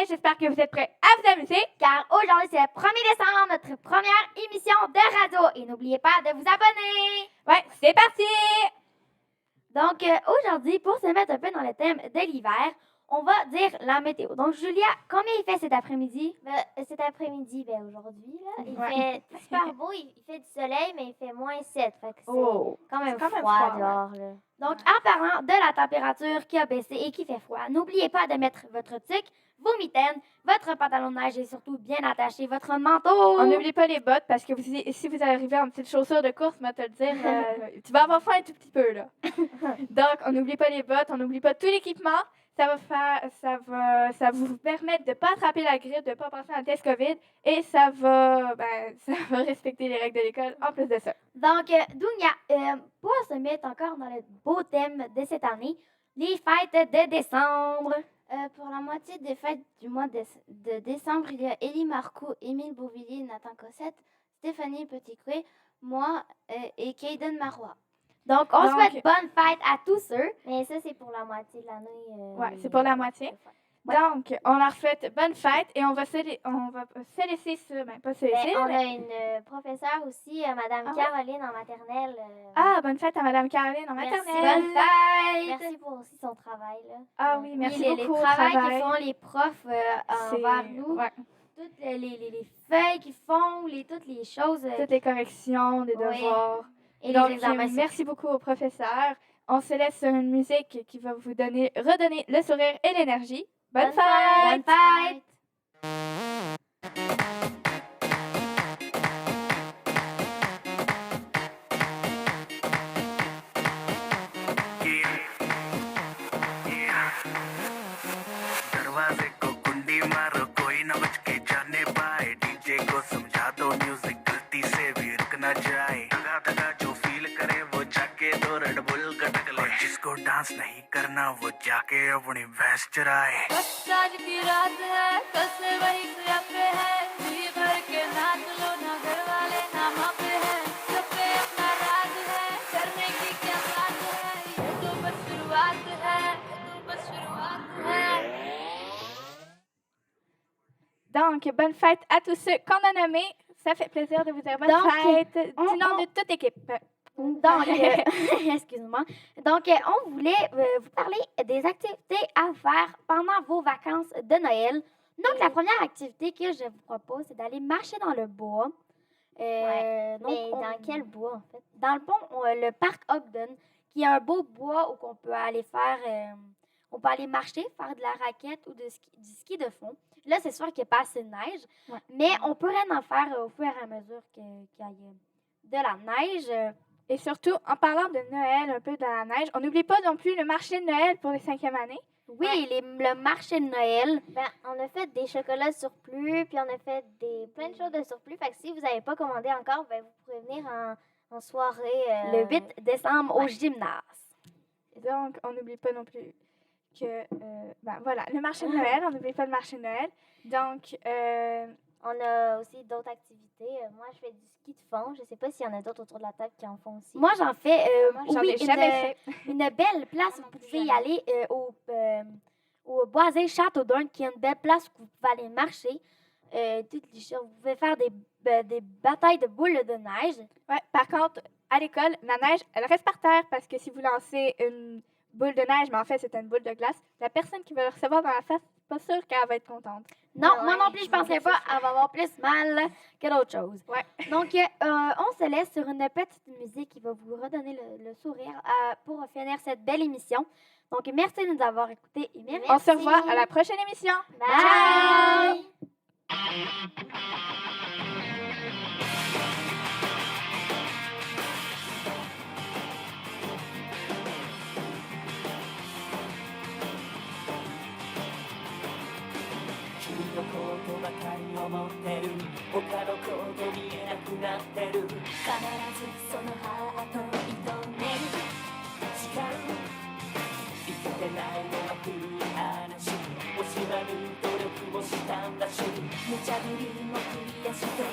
j'espère que vous êtes prêts à vous amuser. Car aujourd'hui, c'est le 1er décembre, notre première émission de radio. Et n'oubliez pas de vous abonner. Ouais, c'est parti! Donc, aujourd'hui, pour se mettre un peu dans le thème de l'hiver, on va dire la météo. Donc, Julia, combien il fait cet après-midi? Cet après-midi, aujourd'hui, là, il Ouais. fait super beau, il fait du soleil, mais il fait -7. Fait que c'est quand même c'est quand même froid froid, dehors. Là. Donc, en parlant de la température qui a baissé et qui fait froid, n'oubliez pas de mettre votre tuque, vos mitaines, votre pantalon de neige et surtout bien attacher votre manteau. On n'oublie pas les bottes parce que si vous arrivez en petites chaussures de course, moi te le dire, tu vas avoir faim un tout petit peu là. Donc, on n'oublie pas les bottes, on n'oublie pas tout l'équipement. Ça va vous permettre de ne pas attraper la grippe, de ne pas passer un test COVID et ça va respecter les règles de l'école en plus de ça. Donc, Dounia, pour se mettre encore dans le beau thème de cette année, les fêtes de décembre. Pour la moitié des fêtes du mois de décembre, il y a Élie Marcoux, Émile Beauvillier, Nathan Cossette, Stéphanie Petitcoué, moi et Kayden Marois. Donc, on souhaite bonne fête à tous ceux. Mais ça, c'est pour la moitié de l'année. Ouais, c'est pour la moitié. Donc, on leur souhaite bonne fête et on va se laisser sur... pas se laisser, on a une professeure aussi, Madame Caroline en maternelle. Bonne fête à Madame Caroline en maternelle. Bonne fête! Merci pour aussi son travail. Là. Ah oui, merci les beaucoup. travail qu'ils font les profs envers nous. Ouais. Toutes les feuilles qu'ils font, toutes les choses. Toutes les corrections, des devoirs. Et donc, les examens. merci beaucoup aux professeurs. On se laisse sur une musique qui va vous redonner le sourire et l'énergie. Bonne fête! Bonne fête! दरवाजे को कुंडी मारो कोई न बच के जाने पाए डीजे को समझा दो म्यूजिक गलती से भी रुक न जाए दगा दगा जो फील करे वो जाके दो रेड बुल गटक ले जिसको डांस नहीं करना वो जाके अपनी भैंस चराए आज की रात है कसले वही से पे है जी भर के नाच लो ना घर वाले ना माँ पे है सब पे अपना राज है करने की क्या बात है ये तो बस शुरुआत है ये तो बस शुरुआत है Donc, bonne fête à tous ceux qu'on a nommés. Ça fait plaisir de vous dire bonne fête du nom de toute équipe. Donc, excuse-moi. Donc, on voulait vous parler des activités à faire pendant vos vacances de Noël. Donc, la première activité que je vous propose, c'est d'aller marcher dans le bois. Mais dans quel bois, en fait? Dans le pont, le parc Ogden, qui est un beau bois où on peut aller on peut aller marcher, faire de la raquette ou du ski de fond. Là, c'est sûr qu'il n'y a pas assez de neige, mais on pourrait en faire au fur et à mesure qu'il y a de la neige. Et surtout, en parlant de Noël, un peu de la neige, on n'oublie pas non plus le marché de Noël pour les 5e années. Oui, le marché de Noël. On a fait des chocolats surplus, puis on a fait plein de choses de surplus. Fait que si vous n'avez pas commandé encore, vous pouvez venir en soirée. Le 8 décembre au gymnase. Donc, on n'oublie pas non plus que, le marché de Noël, on n'oublie pas le marché de Noël. Donc, on a aussi d'autres activités. Moi, je fais du ski de fond. Je ne sais pas s'il y en a d'autres autour de la table qui en font aussi. Moi, j'en fais. j'en ai jamais fait. Une belle place où vous pouvez y aller au Boisé Châteaudun, qui est une belle place où vous pouvez aller marcher. Vous pouvez faire des batailles de boules de neige. Ouais, par contre, à l'école, la neige, elle reste par terre parce que si vous lancez une boule de neige, mais en fait, c'est une boule de glace, la personne qui va le recevoir dans la face, pas sûre qu'elle va être contente. Non, moi non plus, je penserais pas. Elle va avoir plus mal que d'autres choses. Ouais. Donc, on se laisse sur une petite musique qui va vous redonner le sourire pour finir cette belle émission. Donc, merci de nous avoir écoutés et merci. On se revoit à la prochaine émission. Bye!のことばかり思ってる他のこと見えなくなってる必ずそのハートを射止める違う生きてないのは古い話惜しまぬ努力をしたんだし無茶ぶりもクリアして